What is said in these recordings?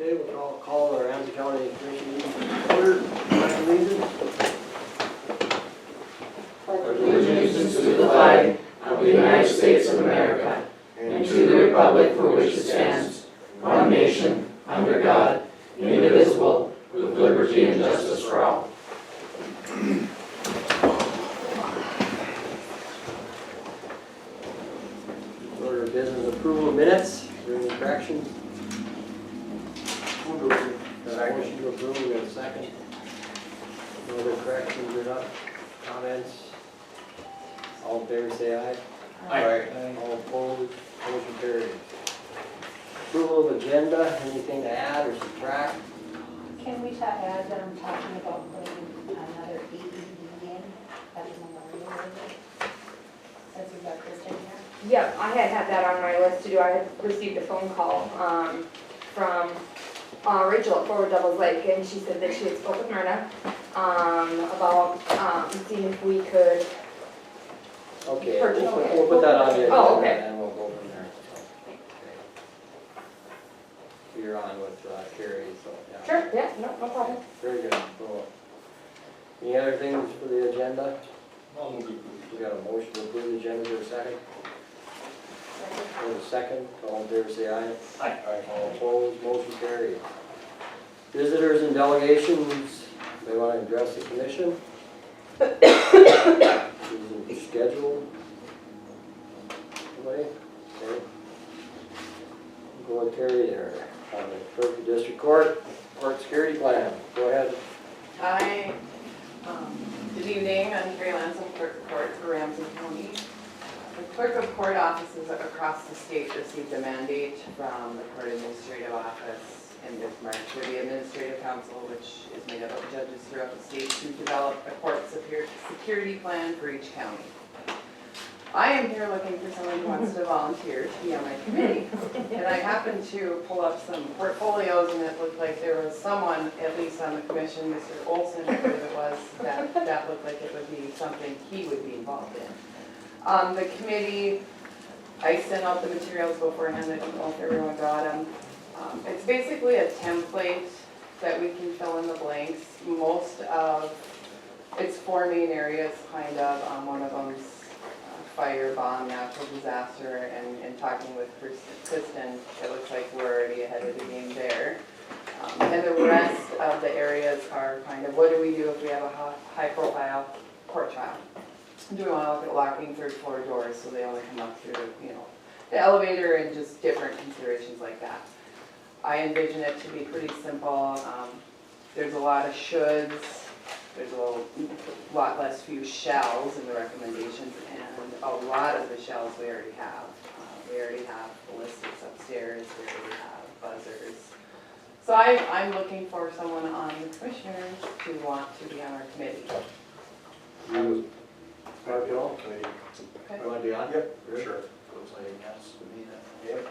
Okay, we'll call the Ramsey County Commission meeting to order. Pledge allegiance. Allegiance to the flag of the United States of America and to the republic for which it stands, one nation, under God, indivisible, with liberty and justice for all. Order of business approval of minutes. Is there any corrections? Motion to approve, we have a second. No other corrections or not, comments? All in favor say aye. Aye. All opposed, motion carries. Approval of agenda, anything to add or subtract? Can we add that I'm talking about putting another AED in at the memorial visit? Since we've got Kristen here. Yep, I had that on my list to do. I had received a phone call from Rachel at Forward Devils Lake, and she said that she had spoke with Myrna about seeing if we could. Okay, Purchase. we'll put that on the agenda Oh, okay. and we'll go from there. Okay. So you're on with Carrie, so yeah. Sure, yeah, no problem. Very good. Cool. Any other things for the agenda? We got a motion to approve the agenda, for a second? For a second, all in favor say aye. Aye. All opposed, motion carries. Visitors and delegations, they want to address the commission? Is it scheduled? Anybody? Okay. Go with Terry there, on the clerk of district court security plan, go ahead. Hi, good evening, I'm Carrie Lanson, Clerk of Court for Ramsey County. The Clerk of Court offices across the state received a mandate from the Court Administrative Office in Bismarck for the Administrative Council, which is made up of judges throughout the state, to develop a court security plan for each county. I am here looking for someone who wants to volunteer to be on my committee. And I happened to pull up some portfolios, and it looked like there was someone, at least on the commission, Mr. Olson, I believe it was, that looked like it would be something he would be involved in. The committee, I sent out the materials beforehand, I don't know if everyone got them. It's basically a template that we can fill in the blanks. Most of, it's 4 main areas, kind of. One of them's fire, bomb, natural disaster, and talking with Kristen, it looks like we're already ahead of the game there. And the rest of the areas are kind of, what do we do if we have a high-profile court trial? Do we want to look at locking 3rd floor doors so they only come up through, the elevator, and just different considerations like that. I envision it to be pretty simple. There's a lot of shoulds. There's a lot less few shalls in the recommendations, and a lot of the shells we already have. We already have ballistics upstairs. We already have buzzers. So I'm looking for someone on the commissioners to want to be on our committee. Mark, you all? Okay. You want to be on? Yep. Sure. Looks like yes to me then. Yep.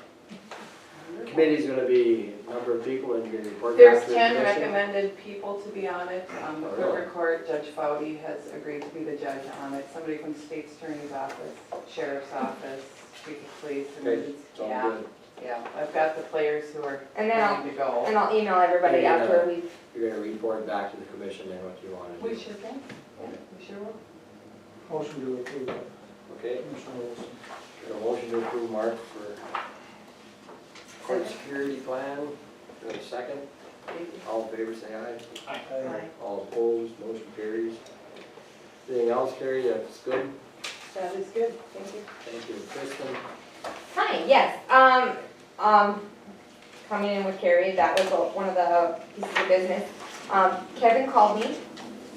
Committee's gonna be a number of people and you're gonna report back There's to the 10 commission? recommended people to be on it. The clerk of court, Judge Foudy, has agreed to be the judge on it. Somebody from the state's attorney's office, sheriff's office, chief of police. Okay, sounds Yeah, good. yeah. I've got the players who are And then ready to go. I'll email everybody Yeah. after we. You're gonna report back to the commission then what you want to do. We sure can. Yeah, we sure will. Motion to approve. Okay, Commissioner Wilson. got a motion to approve Mark for court security plan. Got a second? Thank you. All in favor say aye. Aye. All opposed, motion carries. Anything else, Carrie, that's good? That is good. Thank you. Thank you. Kristen? Hi, yes, coming in with Carrie, that was one of the pieces of business. Kevin called me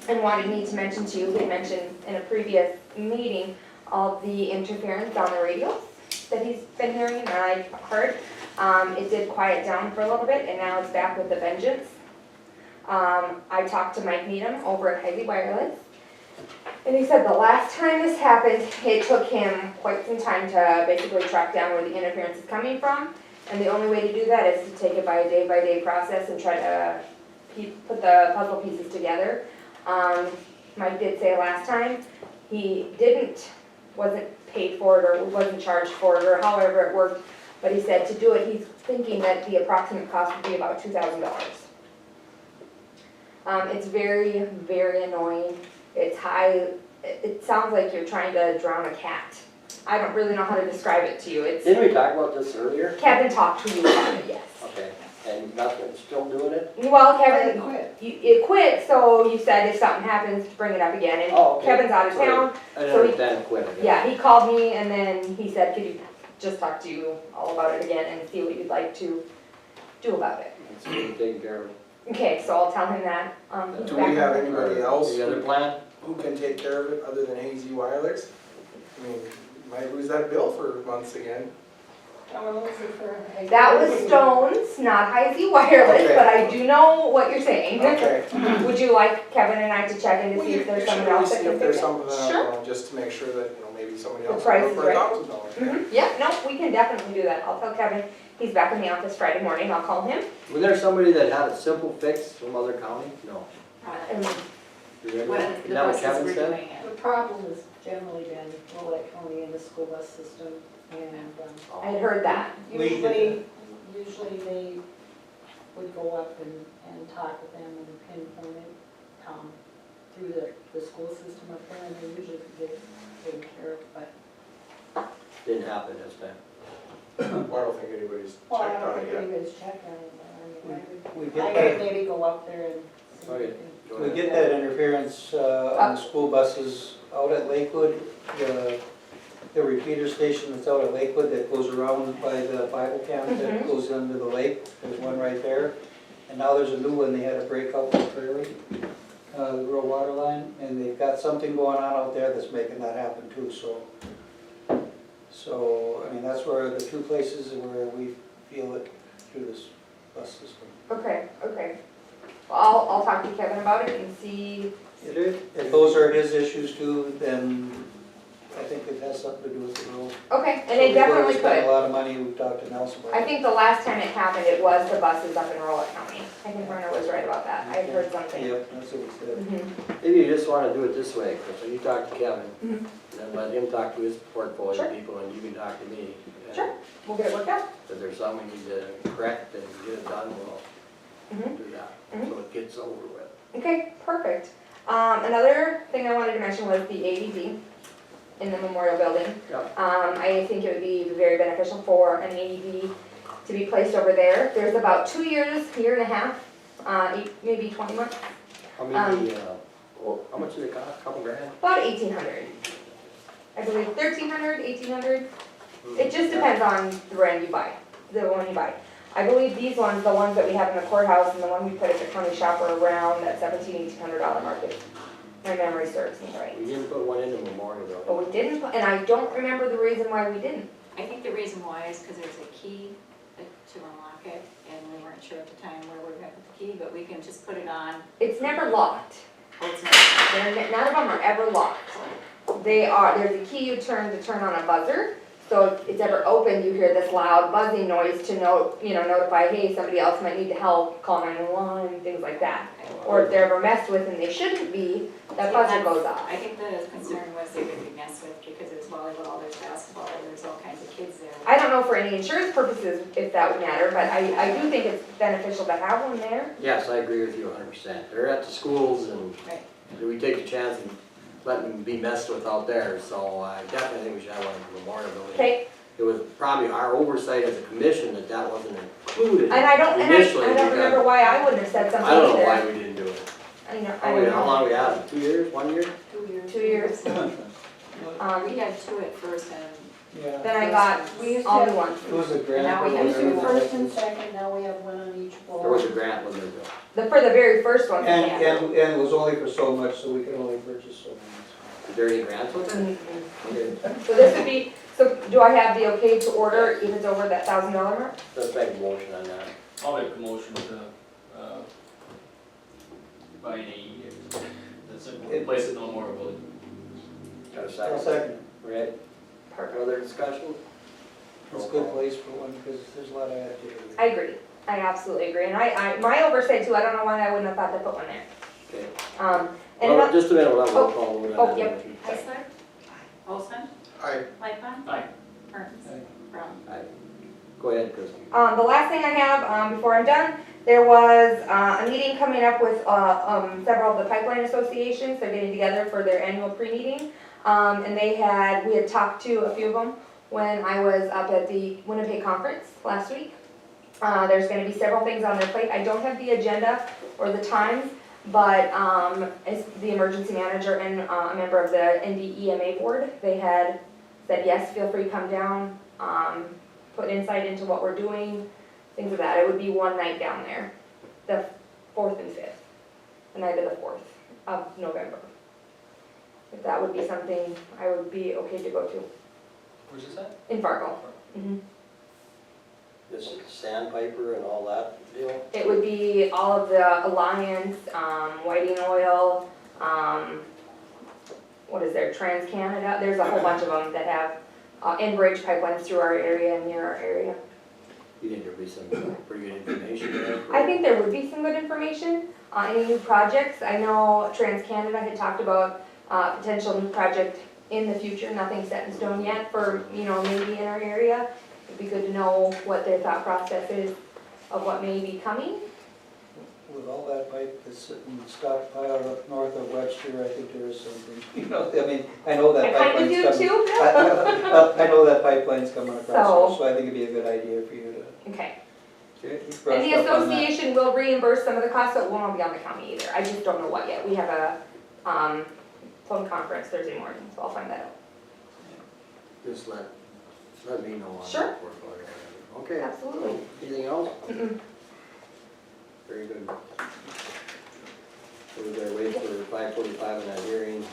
and wanted me to mention to you, he had mentioned in a previous meeting, all the interference on the radios that he's been hearing, and I heard. It did quiet down for a little bit, and now it's back with a vengeance. I talked to Mike Needham over at Highly Wireless, and he said the last time this happened, it took him quite some time to basically track down where the interference is coming from, and the only way to do that is to take it by a day-by-day process and try to put the puzzle pieces together. Mike did say last time he wasn't paid for it or wasn't charged for it or however it worked, But he said to do it, he's thinking that the approximate cost would be about $2,000. It's very, very annoying. It's high, it sounds like you're trying to drown a cat. I don't really know how to describe it to you. It's, Didn't we talk about this earlier? Kevin talked to you about it, yes. Okay, and nothing, still doing it? Well, Kevin, quit. it quit, so you said if something happens, to bring it up again. And Oh, okay. Kevin's out of town, I didn't So he- understand quit again. yeah, he called me and then he said, could you just talk to you all about it again and see what you'd like to do about it? It's being taken care of. Okay, so I'll tell him that. He's Do back we have on- anybody else Any other plan? who can take care of it other than Hazy Wireless? I mean, might lose that bill for months again. That was Stone's, not Heisey Wireless, Okay. but I do know what you're saying. Okay. Would you like Kevin and I to check in to Well, see you if there's should someone really else that see can if there's fix it? something Sure. out, just to make sure that, maybe somebody The else price will is go for right. $1,000. Yeah, no, we can definitely do that. I'll tell Kevin, he's back in the office Friday morning, I'll call him. Was there somebody that had a simple fix from other county? No. And You remember? When Isn't the that what buses Kevin were said? doing it. The problem has generally been Rolette County and the school bus system, and I had heard that. usually they would go up and talk with them and pinpoint it, through the school system up there, and they usually could get it taken care of, but, Didn't happen this time. Well, I don't think anybody's well, I checked don't on think it yet. anybody's checked on it, but I We mean, I get, would maybe go up there and see if Okay. we can. Go we ahead. get that interference on the school buses out at Lakewood. The repeater station that's out at Lakewood that goes around by the Bible camp that goes under the lake, there's one right there. And now there's a new one, they had a breakout in Prairie, the rural water line, and they've got something going on out there that's making that happen too, so, I mean, that's where the two places where we feel it through this bus system. Okay, okay. Well, I'll talk to Kevin about it and see. If those are his issues too, then I think it has something to do with the rural. Okay, and it definitely Spent a could. lot of money, we've talked to Nelson about I it. think the last time it happened, it was the buses up in Rolette County. I think Werner was right about that. I had heard something. Yep, that's what he said. Mhm. Maybe you just wanna do it this way, Chris, when you talk to Kevin, Mhm. then let him talk to his portfolio Sure. people, and you can talk to me. And Sure. We'll get it worked out. If there's something we need to correct and get it done, we'll Mhm. do that, Mhm. so it gets over with. Okay, perfect. Another thing I wanted to mention was the AED in the memorial building. Yep. I think it would be very beneficial for an AED to be placed over there. There's about 2 years, year and a half, maybe 20 months, How many, how much does it cost, couple grand? about 1,800. I believe 1,300, 1,800. It just depends on the brand you buy, the one you buy. I believe these ones, the ones that we have in the courthouse and the one we put at the county shop are around that $1,700-1,800 mark, if my memory serves me right. We didn't put one in the memorial But building. we didn't, and I don't remember the reason why we didn't. I think the reason why is because there's a key to unlock it, and we weren't sure at the time where we were gonna put the key, but we can just put it on. It's never locked. Oh, it's not. None of them are ever locked. They are, there's a key you turn to turn on a buzzer, so if it's ever opened, you hear this loud buzzing noise to notify, hey, somebody else might need to help, call 911, things like that. Or if they're ever messed with and they shouldn't be, that buzzer goes off. I think the concern was they would be messed with because there's volleyball, there's basketball, there's all kinds of kids there. I don't know for any insurance purposes if that would matter, but I do think it's beneficial to have one there. Yes, I agree with you 100%. They're at the schools and Right. we take the chance and let them be messed with out there, so I definitely think we should have one in the memorial building. Okay, It was probably our oversight as a commission that wasn't included and I don't initially. remember because- why I wouldn't have said something I don't know either. why we didn't do it. I know, How long we had it? 2 years, 1 year? 2 years. 2 years. We had two at first and Yeah, Then I got We used to all have new ones. it was a grant. now we We have used to two do first and second, now we have one on each There was a floor. grant when they built. For the very first one. And it was only for so much, so we could only purchase so much. Is there any grants with it? Mhm. Okay, So this would be, so do I have the okay to order if it's over that $1,000 mark? let's make a motion on that. I'll make a motion to, buy an AED, that's it, place it in the memorial building. Got a I'll second? second. Right, Perfect. other discussion? It's a good place for one, because there's a lot of activity. I agree. I absolutely agree. And my oversight too, I don't know why I wouldn't have thought to put one there. Okay. And Well, another- just a minute, we'll have a roll call vote on that. yep. Heisler, Olson, Aye. Lightfon. Aye. Burns, Aye. Brown. Go ahead, Christie. The last thing I have, before I'm done, there was, a meeting coming up with, several of the pipeline associations, they're getting together for their annual pre-meeting. And we had talked to a few of them when I was up at the Winnipeg conference last week. There's gonna be several things on their plate, I don't have the agenda or the times, but, as the emergency manager and, a member of the NDEMA board, they had said, yes, feel free to come down, put insight into what we're doing, things like that. It would be one night down there, the 4th and 5th, the night of the 4th of November. If that would be something I would be okay to go to, Where's this at? in Fargo. Mhm. This is sandpiper and all that deal? It would be all of the Alliance, Whiting Oil, what is there, Trans-Canada, there's a whole bunch of them that have, in-bridge pipelines through our area and near our area. You think there'll be some pretty good information there? I think there would be some good information on any new projects. I know Trans-Canada had talked about potential new project in the future, nothing set in stone yet for, maybe in our area. It'd be good to know what their thought process is of what may be coming. With all that pipe that's sitting stockpiled up north of Webster, I think there is something, I know that I kind of pipeline's do coming. too. I know that pipeline's coming across, So- so I think it'd be a good idea for you Okay. to And brush the up on that. association will reimburse some of the costs, so it won't be on the county either. I just don't know what yet. We have a phone conference Thursday morning, so I'll find that out. Just let me know on Sure. that portfolio. Okay. Absolutely. Anything else? Mm-mm. Very good. So we're gonna wait for 5:45 in that hearing.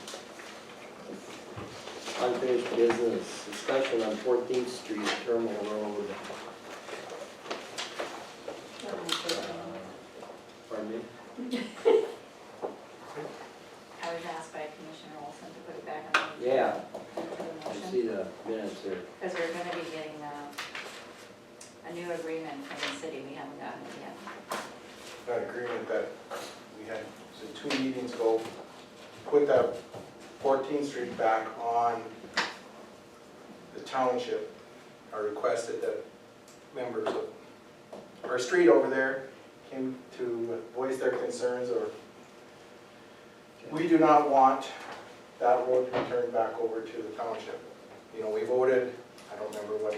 Unfinished business, discussion on 14th Street, Terminal Road. Pardon me? I was asked by Commissioner Olson to put it back on the. Yeah, for the I motion, see the minutes here. because we're gonna be getting a new agreement from the city, we haven't gotten it yet. That agreement that we had, so 2 meetings ago, put that 14th Street back on the township. I requested that members of our street over there came to voice their concerns, or we do not want that road to be turned back over to the township. We voted, I don't remember what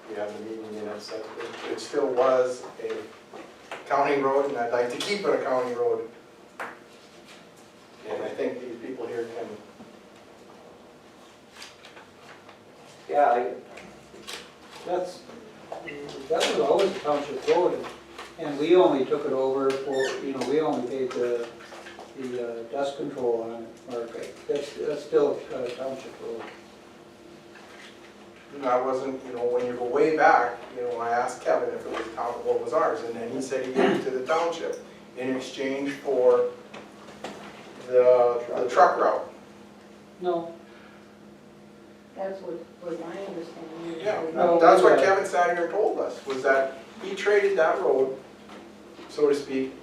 we had in the meeting minutes, that it still was a county road, and I'd like to keep it a county road. And I think these people here can, Yeah, That was always a township road, and we only took it over for, we only paid the dust control on it, Mark. That's still a township road. I wasn't, when you go way back, I asked Kevin if it was what was ours, and then he said he gave it to the township in exchange for the truck route. No. That's what my understanding is. Yeah, No, that's what yeah. Kevin sat here and told us, was that he traded that road, so to speak,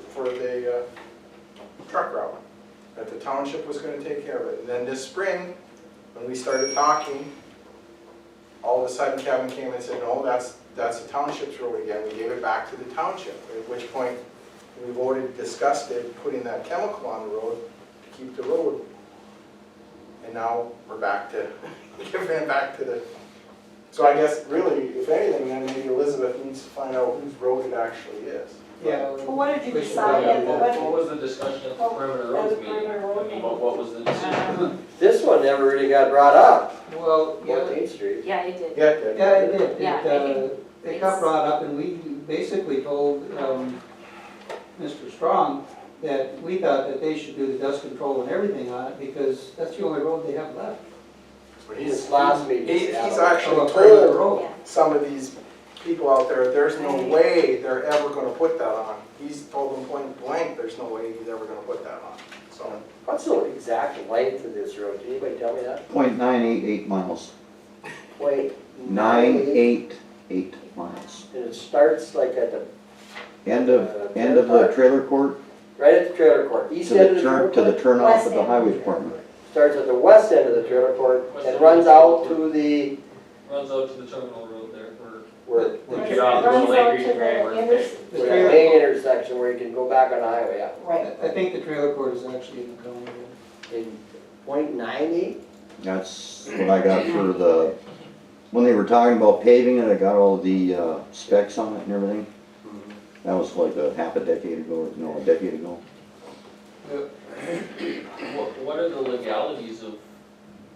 for the truck route, that the township was gonna take care of it. And then this spring, when we started talking, all of a sudden Kevin came and said, no, that's the township's road again, we gave it back to the township. At which point, we voted, discussed it, putting that chemical on the road to keep the road. And now we're back to, giving it back to the, so I guess really, if anything, then maybe Elizabeth needs to find out whose road it actually is. Yeah. Well, what did you we should decide probably at do the that. What was the discussion at the perimeter roads At the meeting? perimeter road I mean, what was the decision? this one never really got brought up, Well, yeah, 14th Street. Yeah, it did. Yeah, it yeah, it did. Yeah, It got brought up, and we basically told Mr. Strong that we thought that they should do the dust control and everything on it, because that's the only road they have left. But This last meeting. he's yeah. actually Oh, a perimeter told road. Yeah. some of these people out there, there's no way they're ever gonna put that on. He's told them point blank, there's no way he's ever gonna put that on, so. What's the exact length of this road? Can anybody tell me that? .988 miles. Wait. 988 miles. And it starts like at the, End of the trailer court right at the trailer court, east to end of the the trailer turn, to the court. turn off West of the end. highway department. Starts at the west end of the trailer court West and end runs of the out trailer to the, Runs out to the terminal road there, or where The Kevin get off the runs Lake out Region to Grand the Where The main intersection where you can go back on the highway, yeah. Right. I think the trailer court is actually in the county. In .98? That's what I got for the, when they were talking about paving it, I got all the specs on it and everything. That was like a half a decade ago, no, a decade ago. What are the legalities of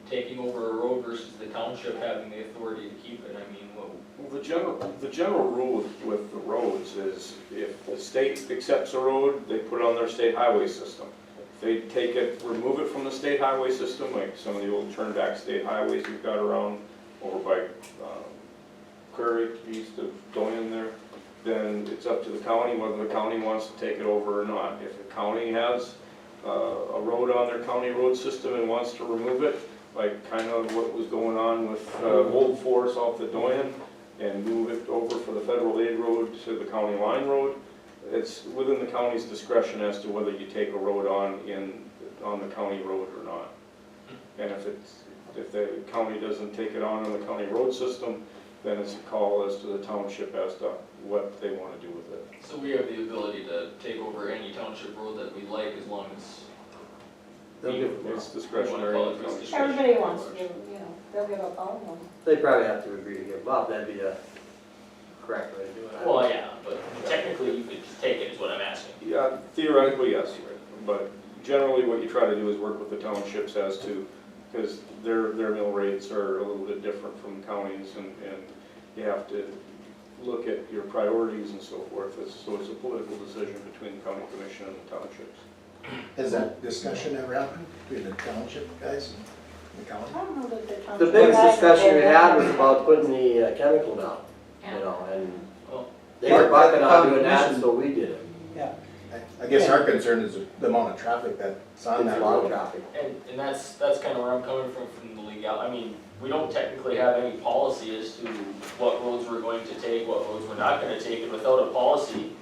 taking over a road versus the township having the authority to keep it? I mean, what? Well, the general rule with the roads is if the state accepts a road, they put it on their state highway system. If they take it, remove it from the state highway system, like some of the old turnback state highways we've got around over by Prairie, east of going in there, then it's up to the county whether the county wants to take it over or not. If the county has a road on their county road system and wants to remove it, like kind of what was going on with Old Forest off the Doyen, and move it over for the federal aid road to the county line road, it's within the county's discretion as to whether you take a road on the county road or not. And if the county doesn't take it on the county road system, then it's a call as to the township as to what they want to do with it. So we have the ability to take over any township road that we like as long as. It's discretionary. Everybody wants to, they'll give up all of them. They probably have to agree to give up, that'd be the correct way to do it. Well, yeah, but technically you could just take it is what I'm asking. Yeah, theoretically, yes, but generally what you try to do is work with the townships as to, because their mill rates are a little bit different from counties, and you have to look at your priorities and so forth. So it's a political decision between the county commission and the townships. Has that discussion ever happened between the township guys and the county? I don't know that the township. The biggest guys discussion we have had done was that. about putting the chemical down, Yeah. and Well, they were bucking on doing that, Commission. so we did it. I guess our concern is the amount of traffic that's on It's that a lot of road. traffic. and that's kind of where I'm coming from the legal, I mean, we don't technically have any policy as to what roads we're going to take, what roads we're not gonna take, and without a policy,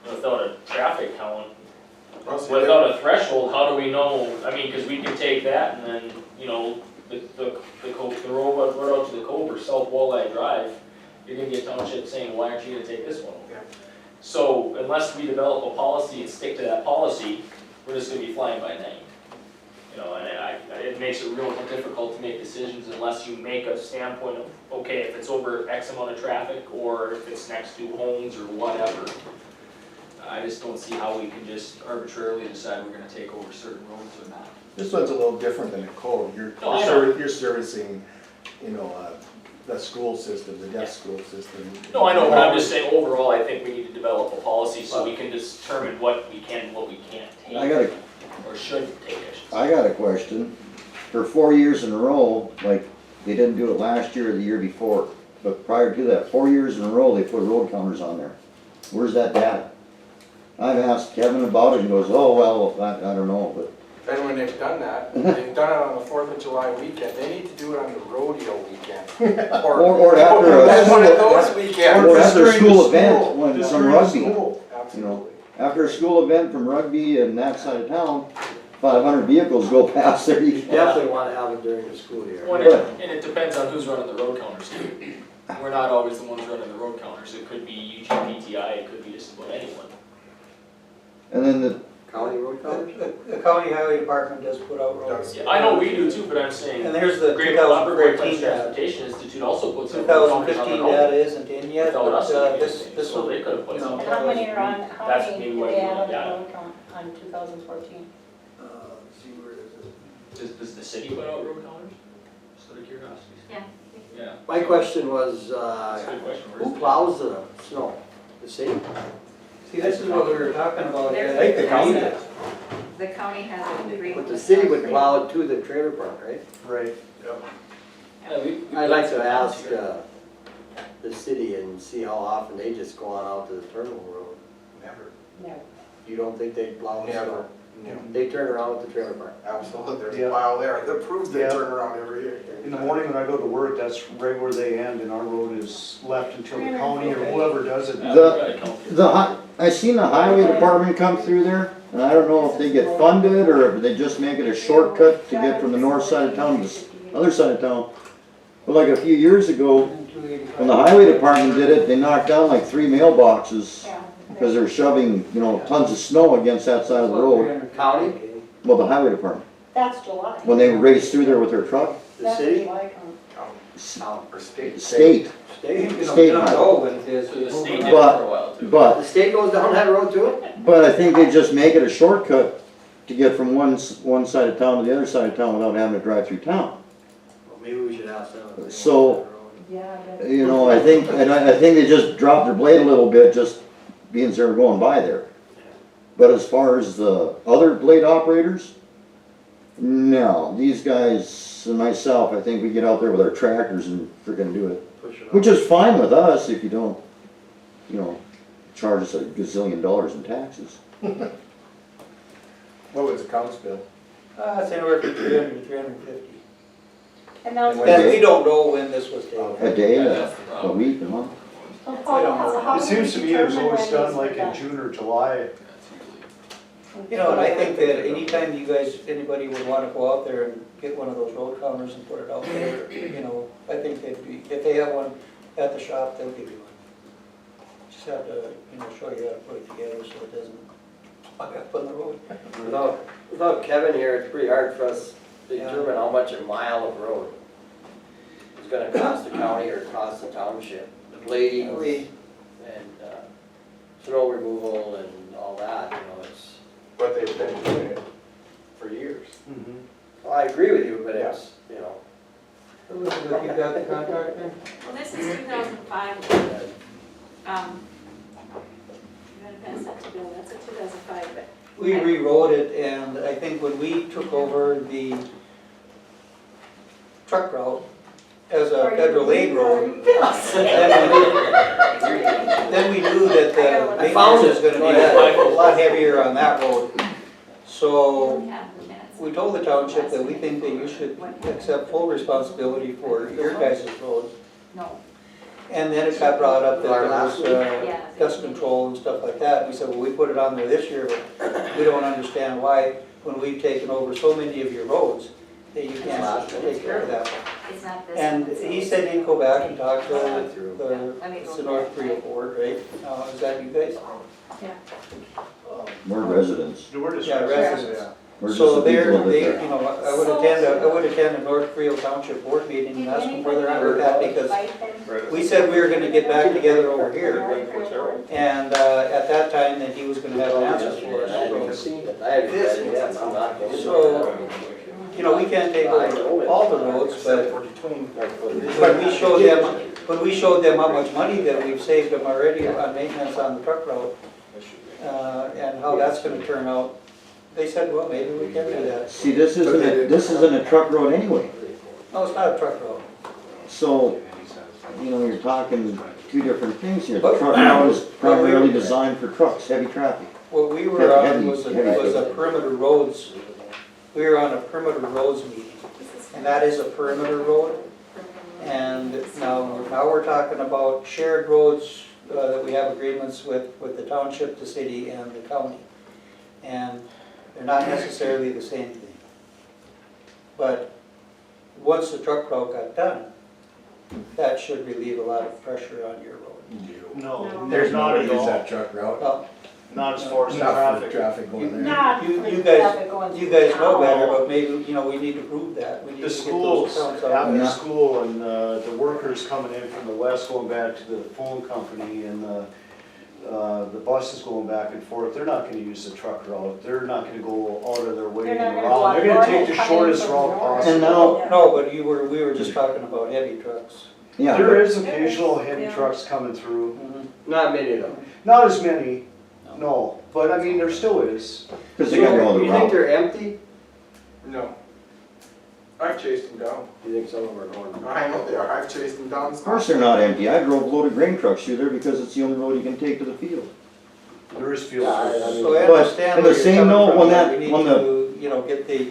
without a traffic count, without a threshold, how do we know, I mean, cause we can take that and then, the road right out to the Cove or South Walleye Drive, you're gonna get township saying, why aren't you gonna take this one? Yeah. So unless we develop a policy and stick to that policy, we're just gonna be flying by night. And it makes it real difficult to make decisions unless you make a standpoint of, okay, if it's over X amount of traffic, or if it's next to homes or whatever. I just don't see how we can just arbitrarily decide we're gonna take over certain roads or not. This one's a little different than a code. You're servicing, the school system, the deaf school system. No, I know, but I'm just saying overall, I think we need to develop a policy so we can determine what we can and what we can't take. Or should take, I got a question. For 4 years in a row, like, they didn't do it last year or the year before, but prior to that, 4 years in a row, they put road counters on there. Where's that data? I've asked Kevin about it, and he goes, oh, well, I don't know, but. And when they've done that, they've done it on the 4th of July weekend, they need to do it on the rodeo weekend. Or after a That's one of school, those weekends. or after a during the school school. event, when Just some during rugby. school. Absolutely. After a school event from rugby and that side of town, 500 vehicles go past there. You definitely wanna have it during the school year. and it depends on who's running the road counters too. We're not always the ones running the road counters, it could be UGPTI, it could be just about anyone. And then the, County road counters? The county highway department does put out roads. Yeah, I know we do too, but I'm saying, And there's the Great Upper Great 2014 Plains data. Transportation Institute also puts out road counters on 2015 their own. data isn't in yet, Without but us doing this anything, so will, they could have put you know, something. How many are on, how That's many maybe do what they you have on want, the yeah. road count on 2014? let's see, where is it? Does the city put out road counters? Just out of curiosity. Yeah. Yeah, My question was, that's a good question. Where's who plows the snow? The city? See, this is what we were talking about. I think the county does. The county has an agreement. But the city would plow it to the trailer park, right? Right. Yeah, I'd like to ask, the city and see how often they just go on out to the terminal road. Never, No. You don't think they'd plow the never, snow? no, They turn around at the trailer park. absolutely, there's Yeah. a pile there, that proves they Yeah. turn around every year. In the morning when I go to work, that's right where they end, and our road is left until the county or whoever does it. Yeah, we gotta count. I seen the highway department come through there, and I don't know if they get funded, or if they just make it a shortcut to get from the north side of town to the other side of town. But like a few years ago, 285. the highway department did it, they knocked down like 3 mailboxes Yeah. because they're shoving, tons of snow against that side of the road. County? Well, the highway department, That's July. when they raced through there with their truck, The That's city? July count. Town or state. state, State, State you don't highway. know when it is. So the state did it But- for a while too. but The state goes down that road too? But I think they just make it a shortcut to get from one side of town to the other side of town without having to drive through town. Well, maybe we should ask them. So- Yeah, but I think, I think they just dropped their blade a little bit, just being they were going by there. But as far as the other blade operators, no, these guys and myself, I think we get out there with our tractors and freaking do it. Push it Which is fine with us if you don't, charge us $1 gazillion in taxes. What was the council bill? It's anywhere from 300 to 350. And now, And we don't know when this was taken. A day, Yeah, a that's the problem. week, a month. so how It do seems to we me it was determine always when done these like were in done? June or July. And I think that anytime you guys, anybody would wanna go out there and get one of those road counters and put it out there, I think they'd be, if they have one at the shop, they'll give you one. Just have to, show you how to put it together so it doesn't plug up on the road. Without Kevin here, it's pretty hard for us to determine how much a mile of road is gonna cost the county or cost the township. The blading and snow removal and all that, it's. But they've been doing it for years. Well, I agree with you, but it's, Elizabeth, you got the contract there? Well, this is 2005. You gotta pass that to Bill, that's a 2005, but. We rewrote it, and I think when we took over the truck route as a federal aid road, then we knew that the maintenance was gonna be a lot heavier on that road. So we told the township that we think that you should accept full responsibility for your guys' road. No. And then it got brought up that there was dust control and stuff like that. We said, well, we put it on there this year, but we don't understand why, when we've taken over so many of your roads, that you can't take care of that. It's not this. And one, so he it's- said he'd go back and talk to I mean, it's the North Korea board, right? Is that you guys? We're residents. We're just. Yeah, residents. We're just So the people that live there. I would attend a North Korea Township board meeting and ask them where they're at with that, because we said we were gonna get back together over here. And at that time, that he was gonna have an answer for I haven't us. seen it, I haven't read it yet, I'm not going to. So, we can't take over all the roads, but Except for between. when we showed them how much money that we've saved them already on maintenance on the truck route, and how that's gonna turn out, they said, well, maybe we can do that. See, this isn't a truck road anyway. No, it's not a truck road. So, you're talking two different things here. The truck route is primarily designed for trucks, heavy traffic. What we were on was a perimeter roads, we were on a perimeter roads meeting, and that is a perimeter road. And now we're talking about shared roads, that we have agreements with the township, the city, and the county. And they're not necessarily the same thing. But once the truck route got done, that should relieve a lot of pressure on your road. No, There's not at nobody all. that truck route. Well, Not as far as the Not for traffic. traffic going there. Not You- for you guys- traffic going you through guys know better, town. but maybe, we need to prove that. We need The to get those schools, accounts out. having Yeah. the school and the workers coming in from the west going back to the phone company and the buses going back and forth, they're not gonna use the truck route. They're not gonna go out of their way They're and not gonna go around. They're out gonna take the north, come in shortest from route north. possible. And now, No, but we were just talking about heavy trucks. yeah, There is occasional heavy trucks coming through. Not many though. Not as many, no, but I mean, there still is. because they gotta go on the You think route. they're empty? No. I've chased them down. You think some of them are going? I know they are. I've chased them down. Of course they're not empty. I drove loaded grain trucks through there because it's the only road you can take to the field. There is field Yeah, I service. mean- So I But understand in where the you're same coming note, from, when but that- we need when to,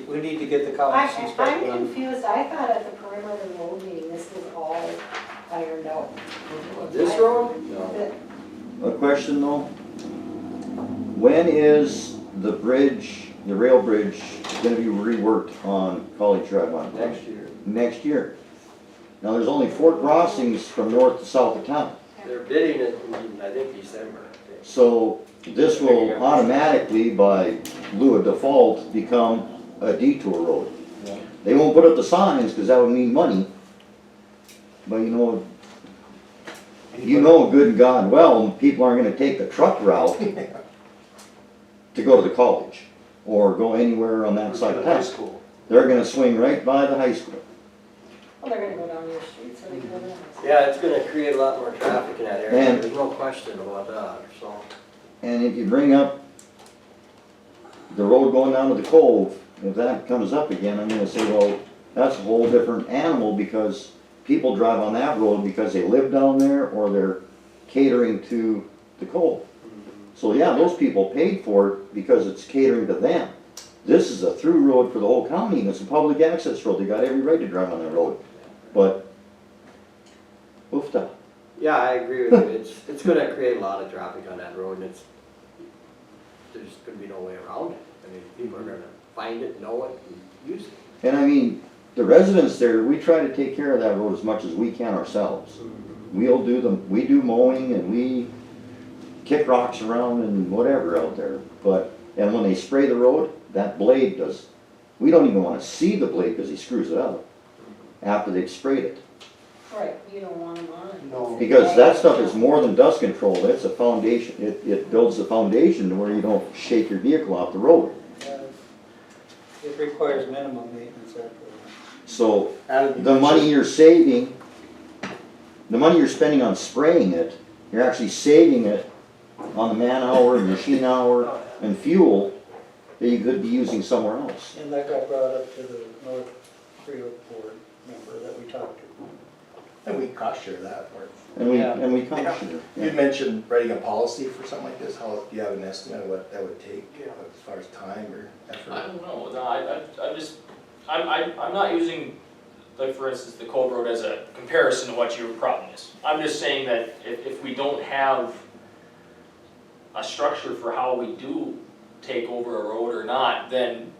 we need to get the counties and stuff I'm done. confused, I thought at the perimeter road meeting, this was all ironed out. This road? No. That- A question though, when is the bridge, the rail bridge, gonna be reworked on College Drive on? Next year. Next year. Now, there's only 4 crossings from north to south of town. They're bidding it in, I think, December. So this will automatically, by lieu of default, become a detour road. Yeah. They won't put up the signs, because that would mean money. But you know good and God well, people aren't gonna take the truck route to go to the college, or go anywhere on that side of High town. school. They're gonna swing right by the high school. Well, they're gonna go down your street, so they can go down. Yeah, it's gonna create a lot more traffic in that area, And- there's no question about that, so. And if you bring up the road going down to the cove, if that comes up again, I'm gonna say, well, that's a whole different animal, because people drive on that road because they live down there, or they're catering to the cove. So yeah, those people paid for it because it's catering to them. This is a through road for the whole county, and it's a public access road, they got every right to drive on that road. But, oofta. Yeah, I agree with you, it's gonna create a lot of traffic on that road, and there's gonna be no way around it. I mean, people are gonna find it, know it, and use it. And I mean, the residents there, we try to take care of that road as much as we can ourselves. We do mowing, and we kick rocks around and whatever out there. And when they spray the road, that blade does, we don't even wanna see the blade because he screws it up after they've sprayed it. Right, you don't want them on it. No. Because that stuff is more than dust control, it's a foundation, it builds the foundation to where you don't shake your vehicle off the road. It requires minimum maintenance after that. So, the money you're saving, the money you're spending on spraying it, you're actually saving it on the man hour, machine hour, and fuel that you could be using somewhere else. And that got brought up to the North Creel Board member that we talked to. And we cost share that, or, And we come to you mentioned writing a policy for something like this, how, do you have an estimate of what that would take, as far as time or I effort? don't know, no, I'm not using, like, for instance, the Cove Road as a comparison to what your problem is. I'm just saying that if we don't have a structure for how we do take over a road or not, then,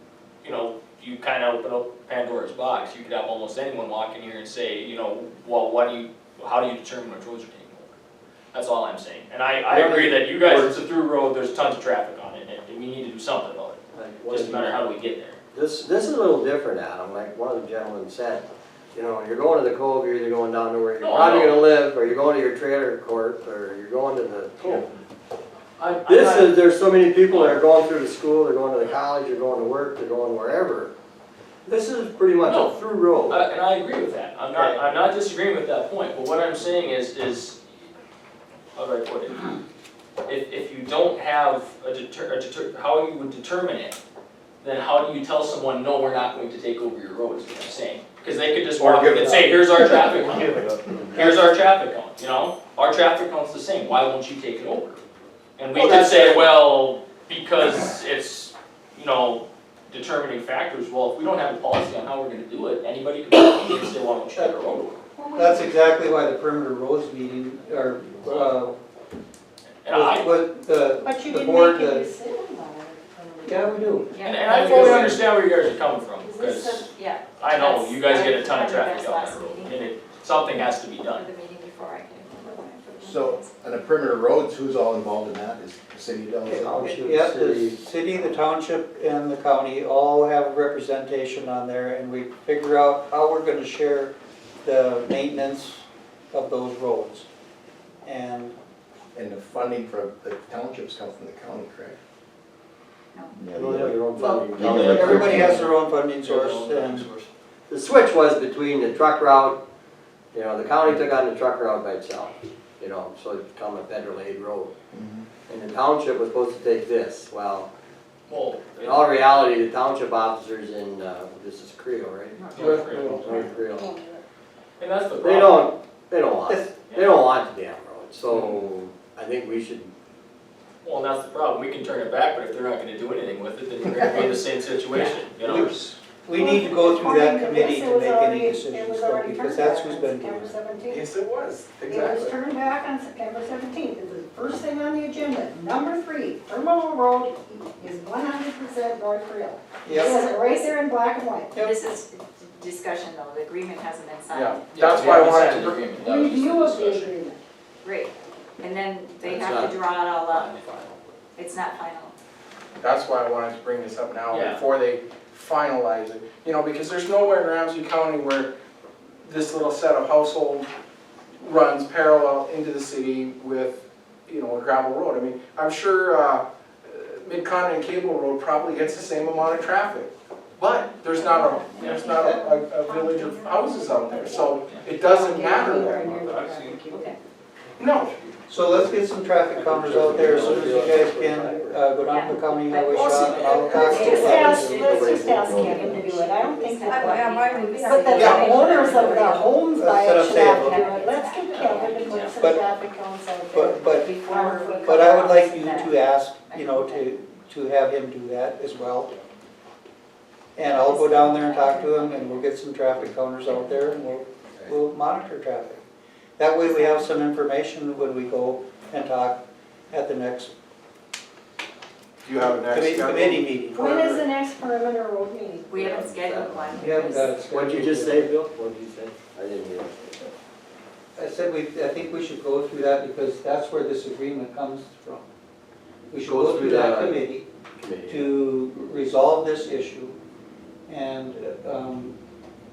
you kind of open up Pandora's box. You could have almost anyone walk in here and say, well, how do you determine which roads you're taking over? That's all I'm saying. And I agree that you guys, it's a through road, there's tons of traffic on it, and we need to do something about it. Just a matter of how do we get there. This is a little different, Adam, like one of the gentlemen said. You're going to the cove, you're either going down to where you're probably gonna live, or you're going to your trailer court, or you're going to the cove. There's so many people that are going through the school, they're going to the college, they're going to work, they're going wherever. This is pretty much a through road. And I agree with that. I'm not disagreeing with that point, but what I'm saying is, how do I put it? If you don't have how you would determine it, then how do you tell someone, no, we're not going to take over your road, is what I'm saying? Because they could just walk in and say, here's our traffic count. Here's our traffic count, Our traffic count's the same, why won't you take it over? And we could say, well, because it's, determining factors. Well, if we don't have a policy on how we're gonna do it, anybody can come in and say, well, don't you take a road over? That's exactly why the perimeter roads meeting, or, And I, what the But you the didn't board, make any decisions on it. yeah, we do. and I fully understand where you guys are coming from, Is this because yeah. I know you guys get a That's- ton of I traffic addressed down last that road, meeting. and something has to be Or done. the meeting before I came. So, on the perimeter roads, who's all involved in that? Is the city does it? Township, Yep, the city. city, the township, and the county all have representation on there, and we figure out how we're gonna share the maintenance of those roads. And And the funding for the townships come from the county, correct? Yeah, You don't have your own funding. Well, everybody has their own funding source, and The switch was between the truck route, the county took on the truck route by itself, so it became a federal aid road. And the township was supposed to take this. Well, Well, in all reality, the township officers in, this is Creel, right? North Creel. North Creel. and that's the They problem. they don't want the damn road, so I think we should, Well, and that's the problem. We can turn it back, but if they're not gonna do anything with it, then we're gonna be in the same situation, we need to go through that According to committee this, to it was make already- any it decisions, was though, already because turned that's back who's on been doing September it. 17th. Yes, it was, It was exactly. turned back on September 17th. It was the first thing on the agenda. Number 3, Terminal Road is 100% North Creel. It Yep. says it right there in black and white. This is, discussion though, the agreement hasn't been Yeah, signed. that's We why I haven't wanted signed to the bring. agreement. That was just Review the of the discussion. agreement. Right, and then they It's have not to draw it all up, Final. it's not final. That's why I wanted to bring this up now, Yeah. before they finalize it. You know, because there's nowhere in Ramsey County where this little set of household runs parallel into the city with, you know, a gravel road. I mean, I'm sure Mid-Continent Cable Road probably gets the same amount of traffic. But there's not a village of houses out there, so it doesn't matter there. Okay. No. So let's get some traffic counters out there as soon as you guys can, go down to the county highway shop and I'll talk to Let's you. just ask Kevin to do it, I don't think that. why would we have But to do the that? owners of the homes by That's it what should I'm have to saying. do it. Let's get Kevin to put some But- traffic counts out there. But Before we But I would like come you out. to ask, you know, to have him do that as well. And I'll go down there and talk to him and we'll get some traffic counters out there and we'll monitor traffic. That way we have some information when we go and talk at the next Do you have a next schedule? committee meeting. When is the next perimeter road meeting? We haven't scheduled one. We haven't got it scheduled. What'd you just say, Bill? What'd you say? I didn't hear. I said I think we should go through that because that's where this agreement comes from. We should go through that committee to resolve this issue. And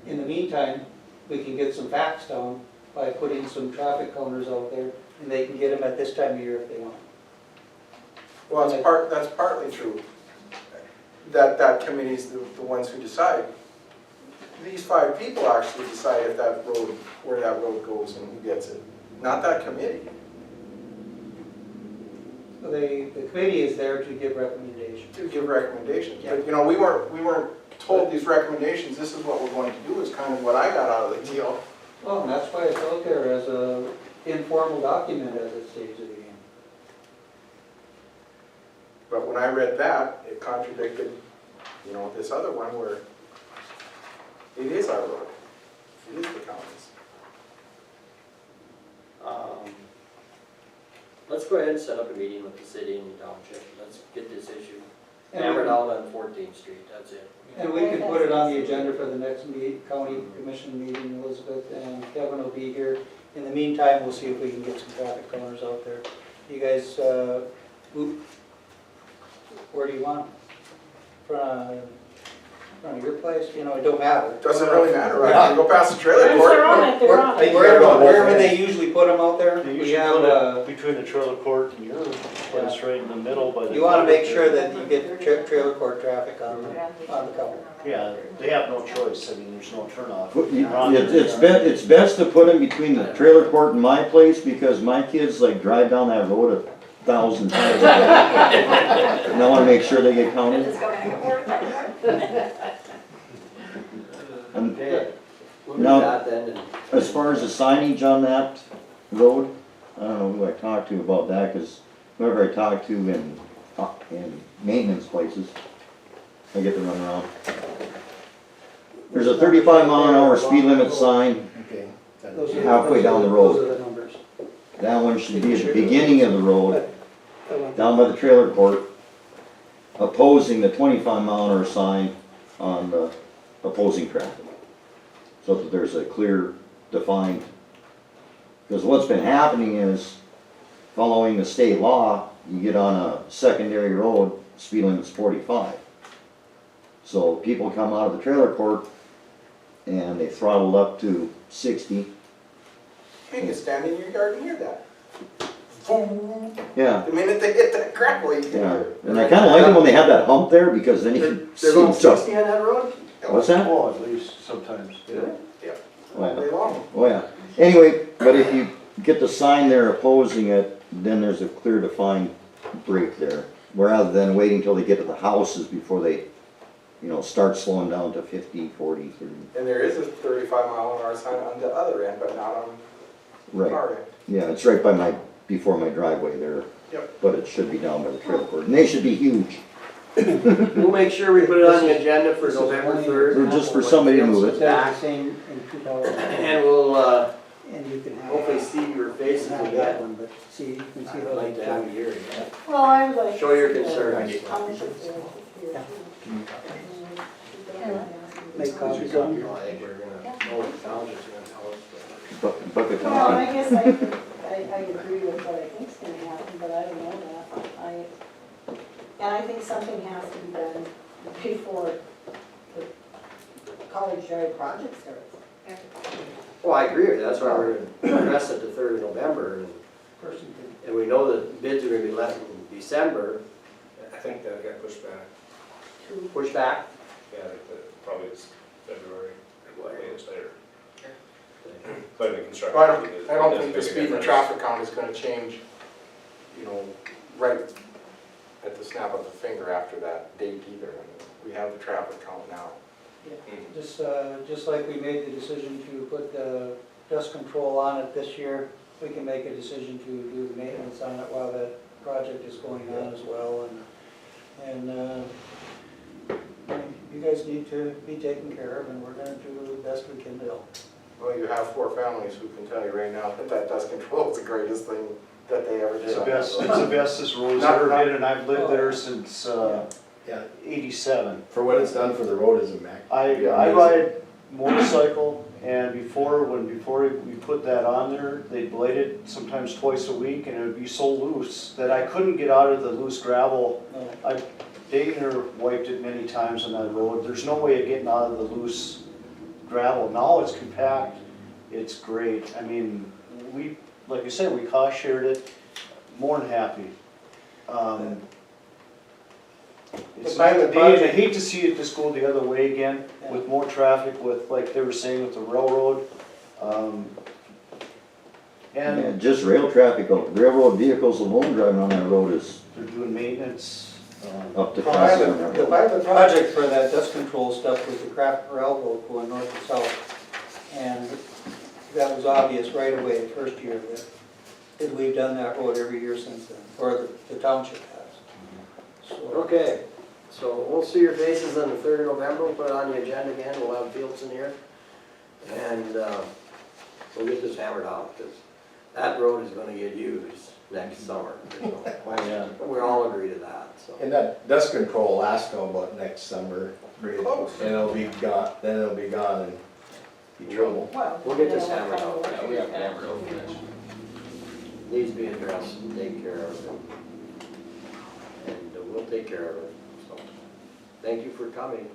in the meantime, we can get some facts down by putting some traffic counters out there, and they can get them at this time of year if they want. Well, that's partly true. That committee's the ones who decide. These 5 people actually decide if that road, where that road goes and who gets it, not that committee. So the committee is there to give recommendations. To give recommendations, but you know, we weren't told these recommendations, this is what we're going to do, is kind of what I got out of the deal. Well, and that's why it's out there as a informal document as it states at the end. But when I read that, it contradicted, you know, this other one where it is our road, it is the county's. Let's go ahead and set up a meeting with the city and the township. Let's get this issue And hammered out on 14th Street, that's it. And we can put it on the agenda for the next county commission meeting, Elizabeth, and Kevin will be here. In the meantime, we'll see if we can get some traffic counters out there. You guys, where do you want them? Front of your place, you know, it don't matter. Doesn't really matter, right? You go past the trailer If court. they're on it, they're on it. Wherever they usually put them out there, They we usually have, put it between the trailer court and your place, right in the middle by the. you wanna make sure that you get trailer court traffic on the cover. Yeah, they have no choice, I mean, there's no turnoff. It's best to put them between the trailer court and my place, because my kids like drive down that road 1,000 times. And I wanna make sure they get counted. Just go back and forth. Okay, we'll do Now- that then, and As far as the signage on that road, I don't know who I talked to about that, because whoever I talk to in maintenance places, I get to run around. There's a 35-mile-an-hour speed limit sign. Okay. Those are- Halfway down the road. Those are the numbers. That one should be at the beginning of the road, down by the trailer court, opposing the 25-mile-an-hour sign on the opposing traffic. So that there's a clear, defined, because what's been happening is, following the state law, you get on a secondary road, speed limit's 45. So people come out of the trailer court and they throttle up to 60. You can stand in your yard and hear that. Boom. Yeah, The minute they hit that gravel, you can yeah, hear it. and I kinda like it when they have that hump there, because then you can they're see going stuff. 60 on that road? What's that? Oh, at least sometimes. All day long. Oh, yeah. Anyway, but if you get the sign there opposing it, then there's a clear defined break there. Rather than waiting till they get to the houses before they, start slowing down to 50, 40, 30. And there is a 35-mile-an-hour sign on the other end, but not on Right, our end. yeah, it's right before my driveway there. Yep. But it should be down by the trailer court, and they should be huge. We'll make sure we put it on the agenda for November 3rd. Or just for somebody to move it. That's the same in 2000. And we'll, And you can have. hopefully see your faces Have again. that one, but see, you can see I'd how like they to have you here. Well, I would like. Show your to see concern. the township there. make copies of them. Well, I think we're gonna, oh, the township's gonna tell us. But the Well, county, I guess I agree with what I think's gonna happen, but I don't know that. And I think something has to be done before the College Drive project starts. Well, I agree with you, that's why we're gonna address it the 3rd of November, Person and we know that bids are gonna be let in December. I think that got pushed back. Push back? Yeah, probably it's February, latest later. But in construction. Well, I don't think the speed and traffic count is gonna change, you know, right at the snap of a finger after that date either. I mean, we have the traffic count now. Just like we made the decision to put dust control on it this year, we can make a decision to do the maintenance on it while that project is going on as well. And you guys need to be taken care of, and we're gonna do the best we can do. Well, you have 4 families who can tell you right now that dust control is the greatest thing that they ever did. It's the best this road's Not- ever not- been, and I've lived there since Yeah, '87. for what it's done for the road is immaculate. I ride motorcycle, and before we put that on there, they blade it sometimes twice a week, and it would be so loose that I couldn't get out of the loose gravel. No. Dayner wiped it many times on that road. There's no way of getting out of the loose gravel. Now it's compact, it's great. I mean, like I said, we cost shared it, more than happy. It's By not the the day, and I project- hate to see it just go the other way again, with more traffic, with, like they were saying, with the railroad. And and just rail traffic, railroad vehicles alone driving on that road is they're doing maintenance. up to The cost on that road. pilot project for that dust control stuff was the Craft Railroad going north and south. And that was obvious right away, the first year that we've done that road every year since then, or the township has. So, Okay, so we'll see your faces on the 3rd of November, we'll put it on the agenda again, we'll have Fields in here. And we'll get this hammered out, because that road is gonna get used next summer. There's no question. We all agree to that, so. And that dust control lasts till about next summer, Close. and it'll be gone, then it'll be gone and be trouble. Well, We'll get this they'll hammered out. find a way Yeah, we have to to do hammer it out that. finish. Needs to be addressed and taken care of. And we'll take care of it, so. Thank you for coming.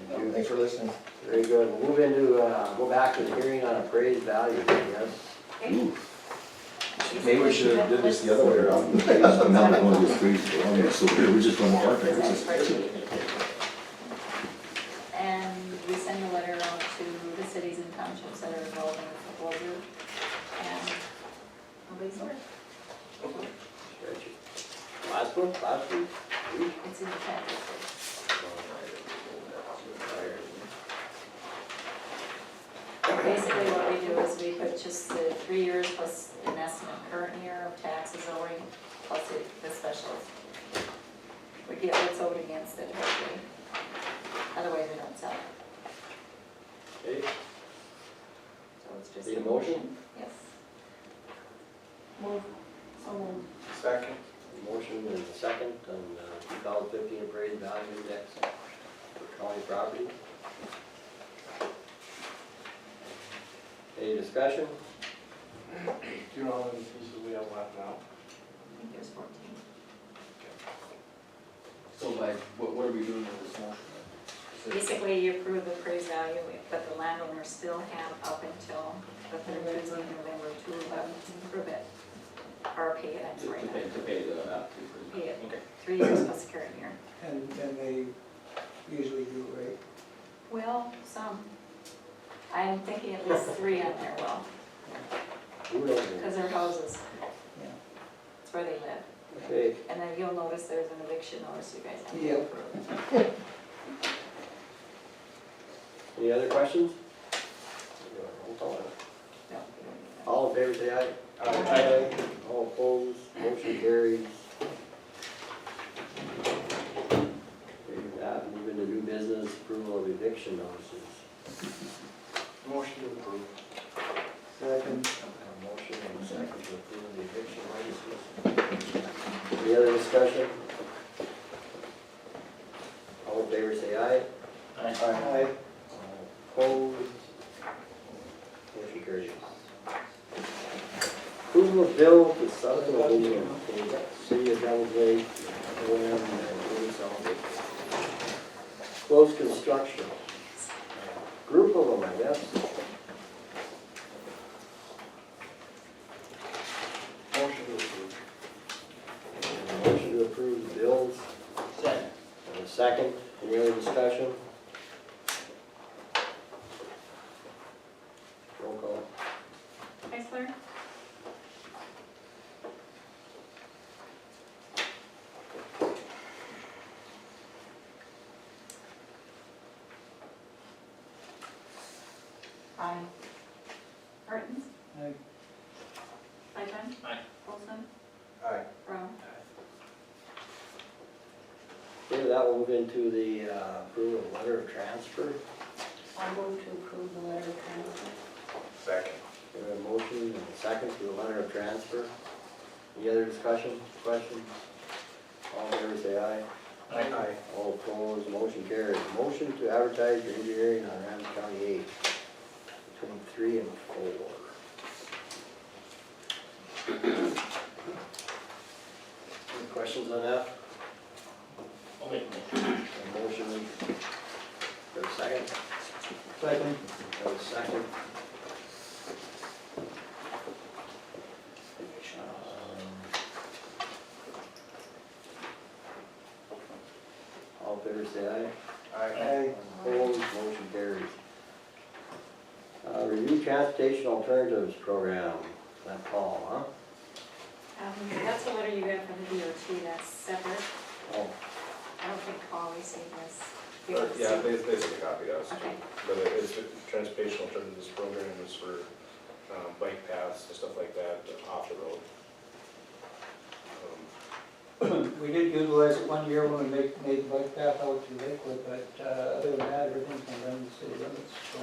Thank you. Thanks for listening. Very good. We'll move into, go back to the hearing on appraised value, I guess. Maybe we should have did this the other way around. I'm not one of those trees, so we're just going to park there. It's just- And we send a letter out to the cities and townships that are involved in the proposal, and nobody's there. Last one, last week? It's in the packet. Basically, what we do is we put just the 3 years plus an estimate current year of taxes owing, plus the specials. We get what's owed against it, hopefully. Otherwise, we don't sell it. Okay, So it's just. Need a motion? Yes. Move, someone, Second. Motion and a second on 2015 appraised value index for county property. Any discussion? Do you know how many pieces we have left now? I think there's 14. So like, what are we doing with this motion? Basically, you approve the appraised value, but the landowner still have up until the 3rd Tuesday in November to approve it, or pay it, I'm sorry. To pay the, Pay it. okay. 3 years plus the current year. And they usually do, right? Well, some. I'm thinking at least 3 on there, well, Who knows? because they're houses. Yeah. That's where they live. Okay, And then you'll notice there's an eviction notice you guys have to Yep. approve. any other questions? Roll call. No, you don't need that. All in favor, say aye. Aye. All opposed, motion carries. That, move into new business, approval of eviction notices. Motion to approve. Second. Motion and a second to approve the eviction notices. Any other discussion? All in favor, say aye. Aye. Approval of bill to Southern Aluminum, for City of Devils Lake, OM, and Louis Elder. Close construction. Group of them, I guess. Motion to approve. Motion to approve the bills. Second. And a second, any other discussion? Roll call. Heisler? Aye. Martins? Aye. Lightfoot? Aye. Olson? Aye. Brown? Okay, that will move into the approval of letter of transfer. I move to approve the letter of transfer. Second. We have a motion and a second for the letter of transfer. Any other discussion, questions? All in favor say aye. Aye. All opposed, motion carries. Motion to advertise for engineering on Ramsey County 8, between 3 and 4. Any questions on that? I'll make a motion. A motion, for a second? Second. For a second. All in favor say aye. Aye. Opposed, motion carries. Review transportation alternatives program, that Paul, huh? That's a letter you got from the DOT, that's separate. Oh, I don't think Paul received this. Yeah, they sent a copy to us. Okay. But it's the transportation alternatives program is for bike paths and stuff like that off the road. We did utilize it one year when we made the bike path out to Lakewood, but other than that, everything's been done in the city limits, so.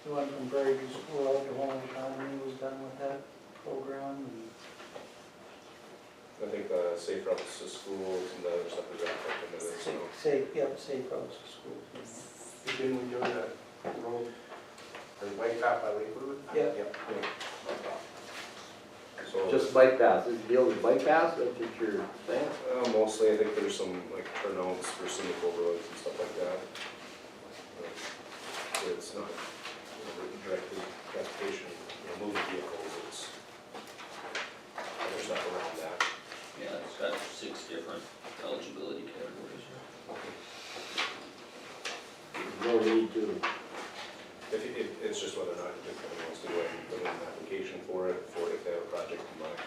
The one from Prairie View School out to Home Economy was done with that program, and I think the safe routes to schools and the other stuff is wrapped up into this, so. safe routes to schools. Didn't we do that road, or the bike path by Lakewood? Yeah. Yep. So, just bike paths, this deal with bike paths, that's what you're saying? mostly, I think there's some like turnouts for scenic roads and stuff like that. So it's not, directly transportation, moving vehicles, it's, there's stuff around that. Yeah, it's got 6 different eligibility categories. No need to, It's just whether or not the company wants to go ahead and put in an application for it, if they have a project in mind.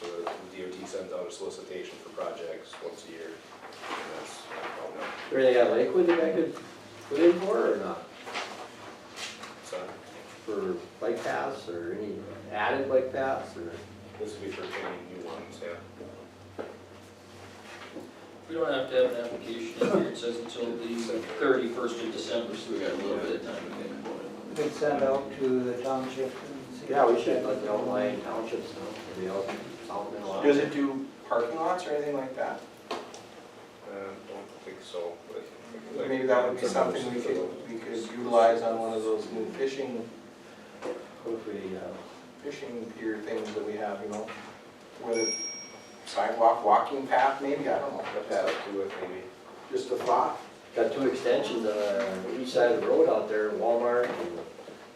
So the DOT sends out a solicitation for projects once a year, and that's how we know. is there anything at Lakewood that I could put in for or not? So For bike paths or any added bike paths or? this would be for any new ones, yeah. We don't have to have an application in here, it says until the 31st of December, so we got a little bit of time to get it going. We could send out to the township and see. Yeah, we should let the outlying townships know, maybe out south middle. Does it do parking lots or anything like that? Don't think so, but. Maybe that would be something we could utilize on one of those new fishing pier things that we have, where the sidewalk, walking path maybe, I don't know. That's up to it, maybe. Just a thought. Got 2 extensions on each side of the road out there, Walmart and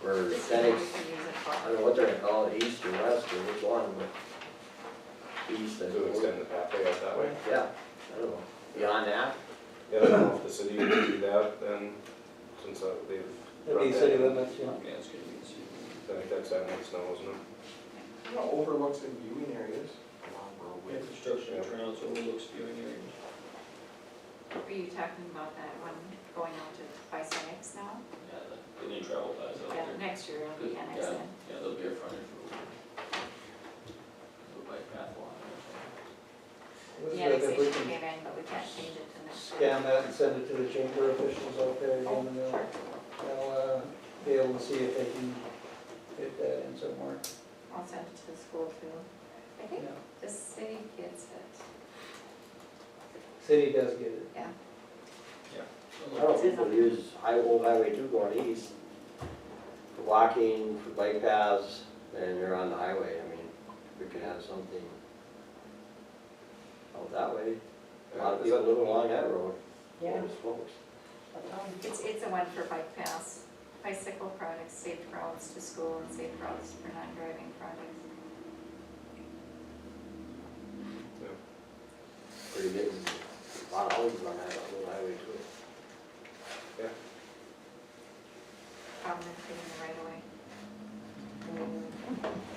where This is what Senex, we can use it I for. don't know what they're gonna call it, east or west or which one, but east and. To extend the pathway out that way. Yeah, I don't know, beyond that, Yeah, I don't know if the city would do that then, since they've. It'd be city limits, Yeah, it's gonna be the same. I think that's that next now, isn't it? Overlooks the viewing areas. Yeah, construction of trails overlooks viewing areas. Were you talking about that one going out to by Senex now? Yeah, the new travel paths out Yeah, there. next year it'll be Yeah, annexed in. yeah, there'll be a frontage road. The bike path along there. The If we annexation can came in, but we can't change it to next year. scan that and send it to the chamber officials out there again, and Sure. they'll be able to see if they can fit that in somewhere. I'll send it to the school too. I think Yeah. the city gets it. City does get it. Yeah. I don't think we'll use Old Highway 2 going east. For blocking for bike paths, and you're on the highway, I mean, we could have something out that way. A lot of people live along that road. Yeah. Holy smokes. It's a one for bike paths, bicycle products, safe routes to school and safe routes for non-driving products. Where you're getting a lot of houses on that little highway too. Problem is getting the right away.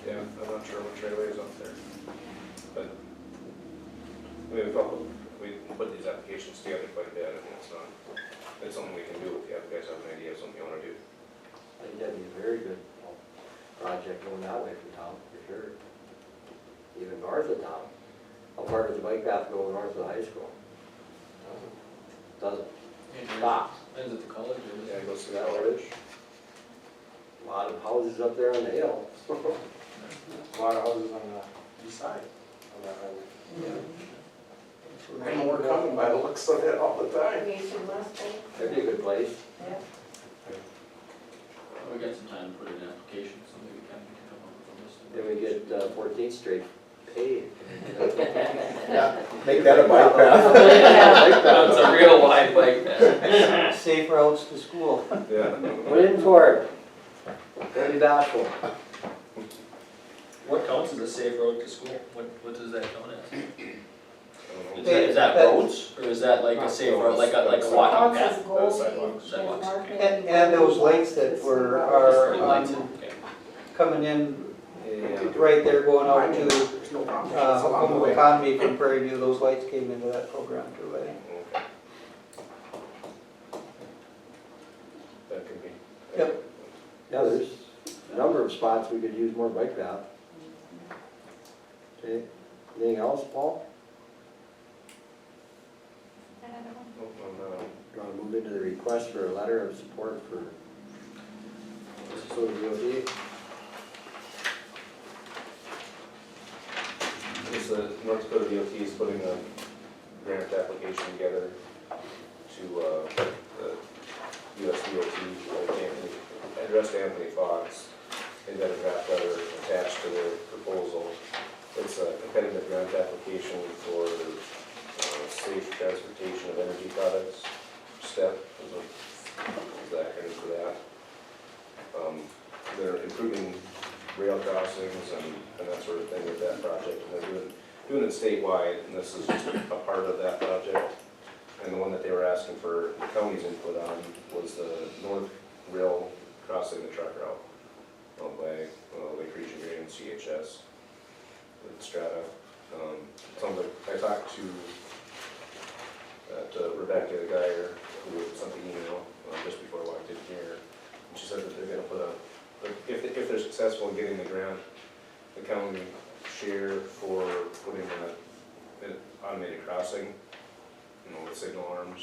Yeah, I'm not sure which railway is up there. But, I mean, we put these applications together quite a bit, I mean, it's something we can do if you guys have an idea of something you wanna do. I think that'd be a very good project going that way from town, for sure. Even north of town. How far does the bike path go north of the high school? Doesn't. Stops. Ends at the college, Yeah, it goes to That that way. village. A lot of houses up there on the hill. A lot of houses on the east side on that highway. And more coming by the looks of it all the time. That'd be a good place. We got some time to put in an application, so maybe Kevin can come up with a list. Then we get 14th Street paved. Yeah, make that a bike path. That's a real wide bike path. Safe routes to school. Yeah. We're in for it. Don't be bashful. What counts as a safe road to school? What does that count as? I don't know. Is that roads, or is that like a safe road, like a walking path? Sidewalks. And those lights that are Lights, on, okay. coming in Yeah. right there going out to There's no problem. It's along the home way. economy from Prairie View, those lights came into that program too, I think. Okay. That could be. Yep. Yeah, there's a number of spots we could use more bike path. Okay, anything else, Paul? And I don't know. Oh, Do you want to move into the request for a letter of support for Dakota DOT? It's the North Dakota DOT is putting a grant application together to the US DOT, addressed to Anthony Fox. They've got a draft letter attached to their proposal. It's a competitive grant application for safe transportation of energy products. STEP is the acronym for that. They're improving rail crossings and that sort of thing with that project. And they're doing it statewide, and this is just a part of that project. And the one that they were asking for the county's input on was the north rail crossing the truck route out by Lake Region Green and CHS with Strata. I talked to Rebecca, the guy who sent the email just before I walked in here, and she said that they're going to put if they're successful in getting the grant, the county share for putting an automated crossing, with signal arms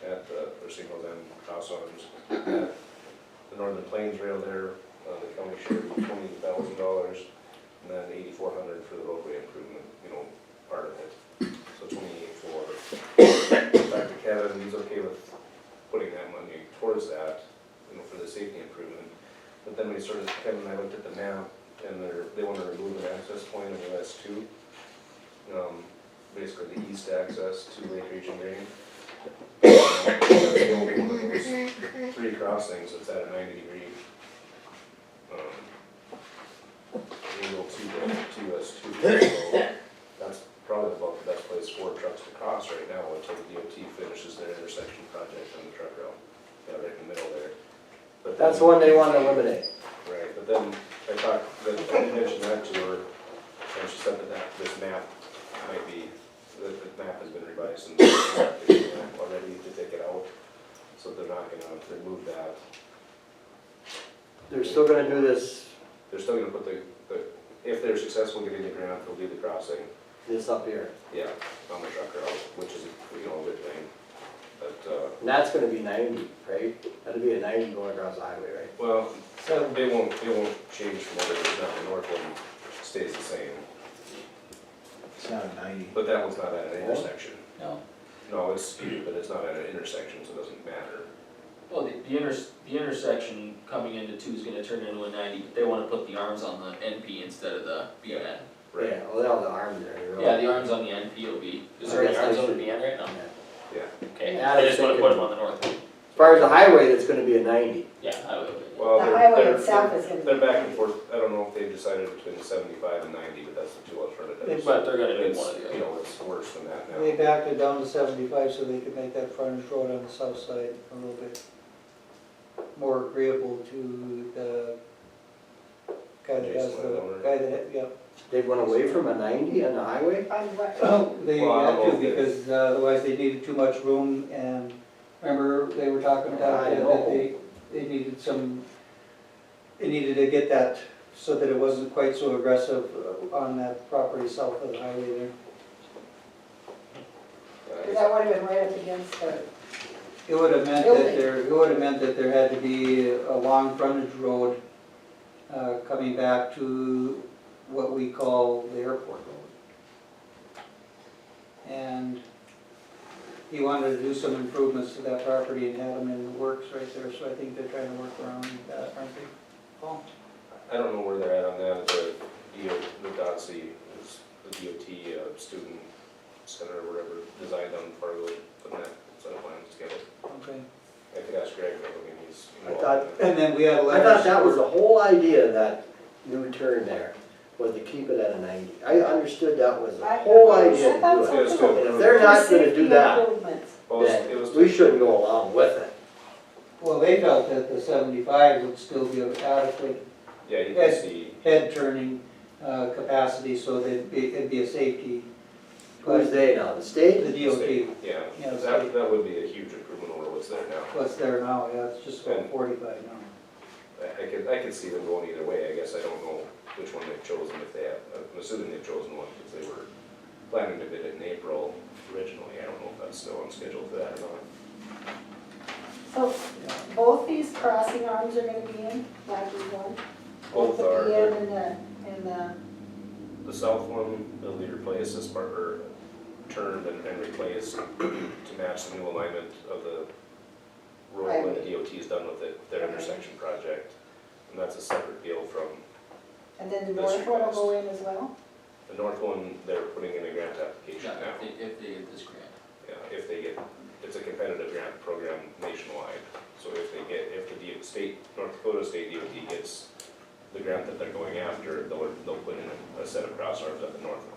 at or signals and cross arms at the Northern Plains Rail there. The county shared $20,000 and then $8,400 for the roadway improvement, part of it. So $28,400. Dr. Kevin, he's okay with putting that money towards that, for the safety improvement. But then Kevin and I looked at the map, and they want to remove an access point in US 2. Basically the east access to Lake Region Green. That's the only one of those 3 crossings that's at a 90-degree angle to US 2. So that's probably about the best place for trucks to cross right now until the DOT finishes their intersection project on the truck route. Right in the middle there. But That's the one they want to eliminate. Right, but then I mentioned that to her, and she said that this map might be, the map has been revised and already to take it out, so they're not gonna remove that. They're still gonna do this, They're still gonna put if they're successful getting the grant, they'll do the crossing, this up here. yeah, on the truck route, which is, a good thing. But, And that's gonna be 90, right? That'll be a 90 going across the highway, right? well, So, it won't change from what it is now, the north one stays the same, It's not a 90. but that one's not at an intersection. No. No, it's skewed, but it's not at an intersection, so it doesn't matter. Well, the intersection coming into 2 is gonna turn into a 90, but they wanna put the arms on the NP instead of the BN. Yeah, well, they have the arms there, you're right. Yeah, the arms on the NP will be, is there any arms on the BN right now? Yeah. Okay, Yeah, I I just wanna think put it- them on the north end. As far as the highway, that's gonna be a 90. Yeah, I will. Well, The they're- highway they're- itself is gonna be. They're back and forth, I don't know if they've decided between 75 and 90, but that's the two alternatives. But they're gonna do It's, one of the you other. know, it's worse than that now. They backed it down to 75 so they could make that frontage road on the south side a little bit more agreeable to the guy that has Jason the, landowner. guy that, yeah. They went away from a 90 on the highway? Well, they Well, I had don't to know if because otherwise they needed too much room and remember they were talking about I that know. they needed some, they needed to get that so that it wasn't quite so aggressive on that property south of the highway there. Because that would have been right up against the, It would have meant that there had to be a long frontage road coming back to what we call the airport road. And he wanted to do some improvements to that property and had them in the works right there, so I think they're trying to work around that, aren't they? Paul? I don't know where they're at on that, the DOT, is the DOT student center or whatever, designed on Fargo, putting that set of plans together. Okay. I could ask Greg, I mean, he's. I thought, And then we had I letters. thought that was the whole idea of that new turn there, was to keep it at a 90. I understood that was the whole idea to do so. it. It's good. And if they're not gonna do that, Well, it was. then we shouldn't go along with it. Well, they felt that the 75 would still be adequate Yeah, you can see, head turning capacity, so that it'd be a safety. Who's they now, the state? The DOT, yeah, Yeah, that would be a huge improvement over what's there now. what's there now, yeah, it's just about 45 now. I could see them going either way, I guess I don't know which one they've chosen, if they have, I'm assuming they've chosen one, because they were planning to bid it in April originally, I don't know if that's still on schedule for that or not. so both these crossing arms are gonna be in, not just one? Both The are, BN and the, the south one, they'll be replaced as part, or turned and replaced to match the new alignment of the road when the DOT is done with it, their Okay. intersection project. And that's a separate deal from and then the This north one will request. go in as well? the north one, they're putting in a grant application now. If they get this grant. Yeah, if they get, it's a competitive grant program nationwide, so if the North Dakota State DOT gets the grant that they're going after, they'll put in a set of cross arms at the north one.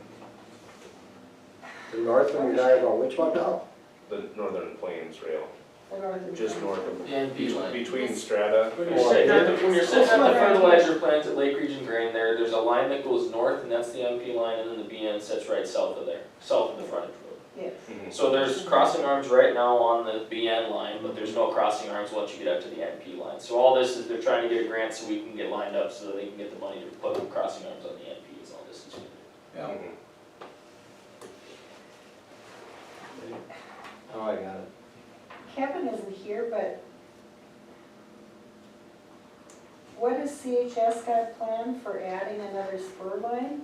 The north one, you're talking about which one now? The Northern Plains Rail, The northern just one? north of, The NP line. between Strata. When you're sitting at the fertilizer plant at Lake Region Grain there's a line that goes north, and that's the MP line, and then the BN sits right south of there, south of the frontage road. Yes. Mhm. So there's crossing arms right now on the BN line, but there's no crossing arms once you get up to the NP line. So all this is, they're trying to get a grant so we can get lined up so that they can get the money to put crossing arms on the NP is all this is. Yeah. Mhm. Oh, I got it. Kevin isn't here, but what has CHS got planned for adding another spur line?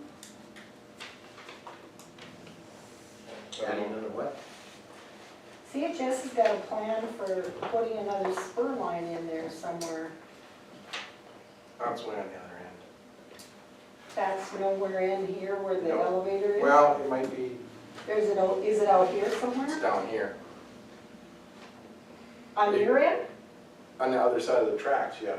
Adding another what? CHS has got a plan for putting another spur line in there somewhere. That's way on the other end. That's nowhere in here where the No. elevator is? Well, it might be, Is it out here it's somewhere? down here, On your end? on the other side of the tracks, yeah.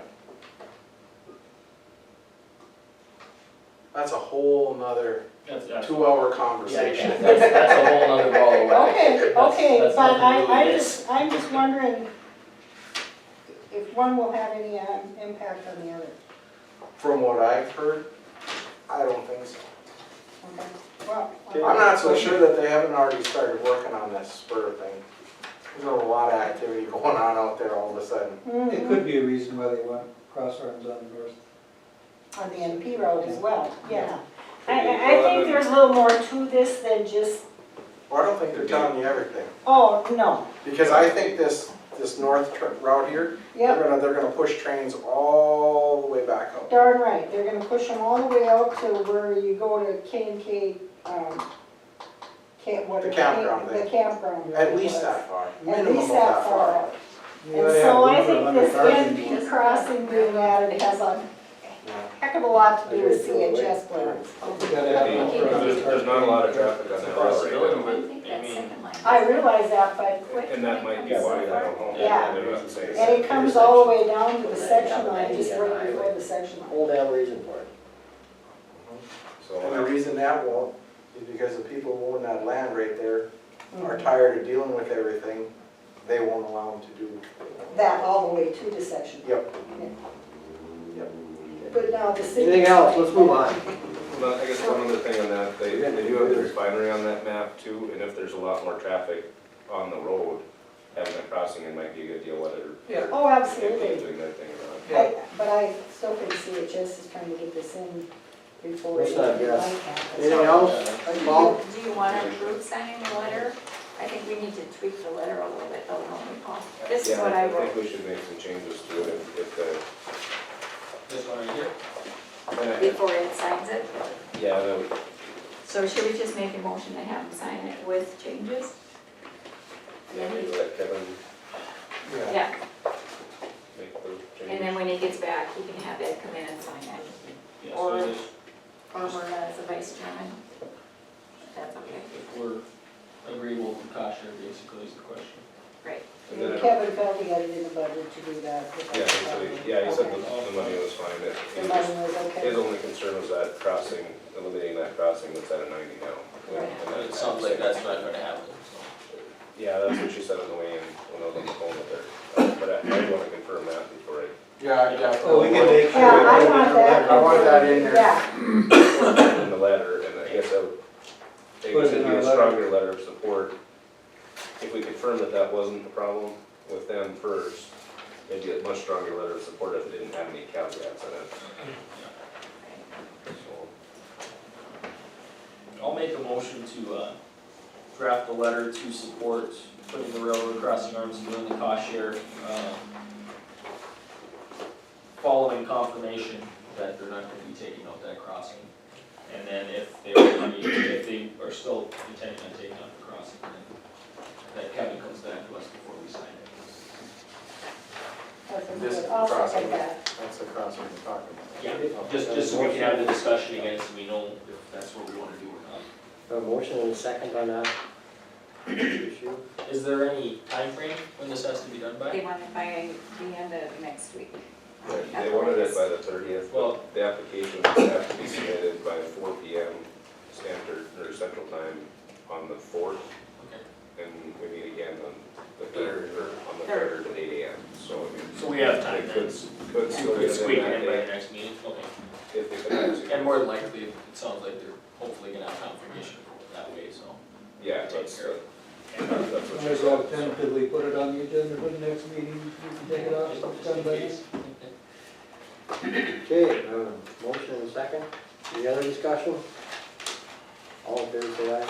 That's a whole nother That's 2-hour conversation. That's a whole nother ball of wax. Okay, okay, That's but nothing to do with this. I'm just wondering if one will have any impact on the other. From what I've heard, I don't think so. Okay, well. I'm not so sure that they haven't already started working on this spur thing. There's a lot of activity going on out there all of a sudden. It could be a reason why they want cross arms on the north. On the NP road as well, yeah. Well, I think there's a little more to this than just, Well, I don't think they're telling you everything. oh, no, Because I think this north route here, yep, they're gonna push trains all the way back out. darn right. They're gonna push them all the way out to where you go to K&K, The campground The thing. campground. At least that far, At minimum least of that that far far. out. You And gotta so I have over think 100 this cars NP anymore. crossing being added has a heck of a lot to do with CHS plans. You gotta have over 100 There's not a lot of traffic on It's a that road right possibility, now. I but, think I that mean, second line. I realize that, but, And that might be why I don't know. Yeah. They're not saying. and it comes all the way down to the section line, just right before the section line. Whole damn reason for it. And the So, reason that won't is because the people who own that land right there are Mhm. tired of dealing with everything. They won't allow them to do. That all the way to the section. Yep. Yep. But now the city. Anything else? Let's move on. well, I guess one other thing on that, they do have the refinery on that map too, and if there's a lot more traffic on the road, having that crossing in might be a good deal, whether Oh, they're absolutely. doing their thing or not. But I still think CHS is trying to get this in before. Let's not guess. anything happens. Anything else? Paul? Do you want to approve signing the letter? I think we need to tweak the letter a little bit, though, don't we, Paul? This is Yeah, what I I think wrote. we should make some changes to it if the, this one right here, and I- Before Ed signs it. yeah, that would, So should we just make a motion to have him sign it with changes? yeah, maybe let Kevin Yeah, make the changes. and then when he gets back, he can have Ed come in and sign it. yeah, Or- so is it, Or Myrna as a vice chairman. If that's okay. if we're agreeable with the cost share, basically is the question. Great. And then, Kevin felt he had it in the budget to do that. yeah, so, yeah, he said Okay. the money was fine, The it, money was okay. his only concern was that crossing, eliminating that crossing that's at a 90 now. Right. And But that- it sounds like that's not gonna happen, so. Yeah, that's what she said on the way in, when I was on the phone with her, but I want to confirm that before I Yeah, yeah. Oh, we can make sure. Yeah, I we put it in want our that. letter. I want that in there. Yeah, in the letter, and I guess I would, I Put guess it in it'd be our a letter. stronger letter of support. If we confirm that that wasn't the problem with them first, it'd be a much stronger letter of support if it didn't have any caveats in it. So, I'll make a motion to, draft a letter to support putting the railroad crossing arms and doing the cost share, following confirmation that they're not gonna be taking out that crossing. And then if they are still intending on taking out the crossing, then that Kevin comes back to us before we sign it. that's a This good, I'll crossing, second that. that's the crossing we're talking about. Yeah, just so we can have the discussion again, so we know if that's what we wanna do or not. A motion and a second on that issue? Is there any time frame when this has to be done They by? want it by the end of next week. They wanted it by the 30th, well, the applications have to be submitted by 4 PM standard, or central time on the 4th, Okay. and we meet again on the 3rd, or on the 3rd at 8 AM, so I mean. So we have time They then. could still Could get it squeak in it that in by the day, next meeting, okay. if they could actually. And more than likely, it sounds like they're hopefully gonna have confirmation that way, so. Yeah, Take that's, care of it. that's what she Might as well said. tentatively put it on the agenda for the next meeting, you can take it off, so it's done by then. Okay, motion and a second. Any other discussion? All in favor, say aye.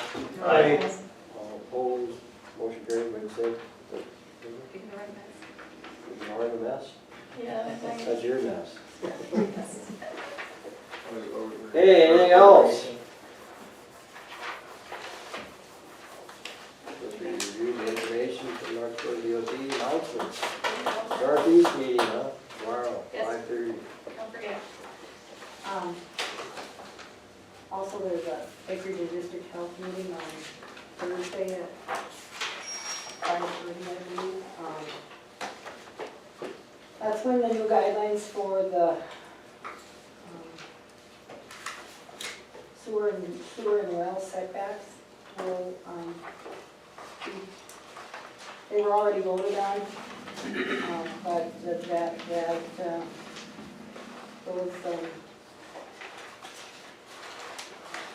Aye. All opposed, motion carried, by say. Ignore the mess. Yeah. That's your mess. Yes. Hey, anything else? Let's review the information from North Dakota DOT announcements. Northeast meeting, huh? Tomorrow, Yes. 5:30. Don't forget. Also, there's a Baker District Health meeting on Thursday at 5:30, I believe. That's when the new guidelines for the sewer and well setbacks will, they were already voted on, but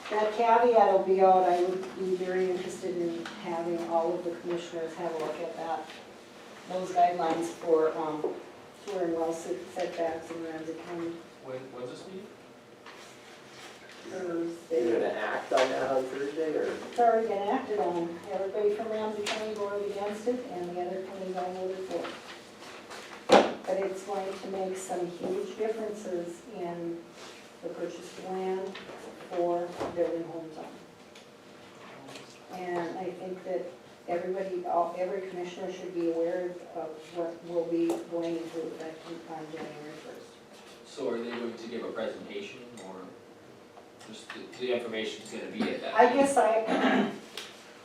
that caveat will be out. I would be very interested in having all of the commissioners have a look at that, those guidelines for sewer and well setbacks in Ramsey County. When's this meeting? You're Thursday. gonna act on that on Thursday, or? It's already been acted on. Everybody from Ramsey County voted against it, and the other counties all voted for it. But it's going to make some huge differences in the purchase of land for building homes on. And I think that every commissioner should be aware of what will be going into effect on January 1st. So are they going to give a presentation or just the information's gonna be at that? I guess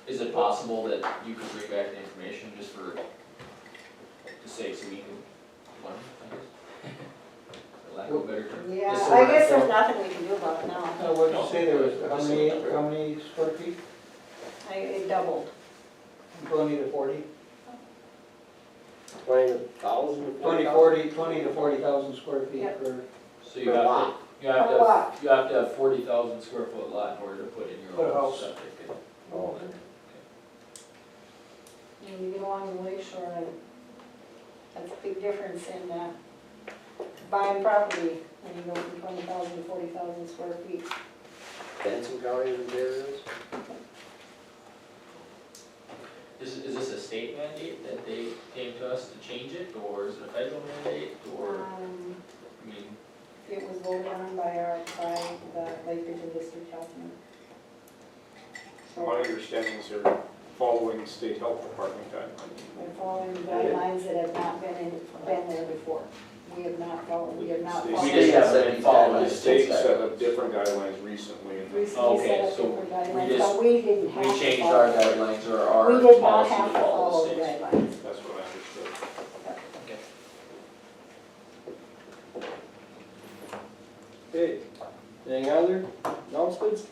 Is it possible that you could bring back the information just for the sake so we can learn, I guess? For lack of a better term. yeah, Just so I we're guess there's informed. nothing we can do about it now. What did you say there was, how many square feet? It doubled. 20 to 40? 20,000? 20 to 40,000 square feet Yep. per, So Per lot. you have Per to, lot. you have to have 40,000 square foot lot in order to put in Put a your own house. septic. Oh, When you get along the lake shore, and that's a big difference in buying property when you go from 20,000 to 40,000 square feet. Benson County is there is? Is this a state mandate that they came to us to change it, or is it a federal mandate, or, I mean, It was voted on by the Lake Region District Health. My understanding is they're following state health department guidelines. We're following guidelines that have not been there before. We have not followed. we followed. just haven't been following The the state state's set up different guidelines recently. and Recently Okay, set up so different we guidelines, just- but we didn't have to We changed follow our them. guidelines or our We did not policy have to to follow follow the the state's. guidelines. That's what I understood. Okay. Okay, anything other announcements?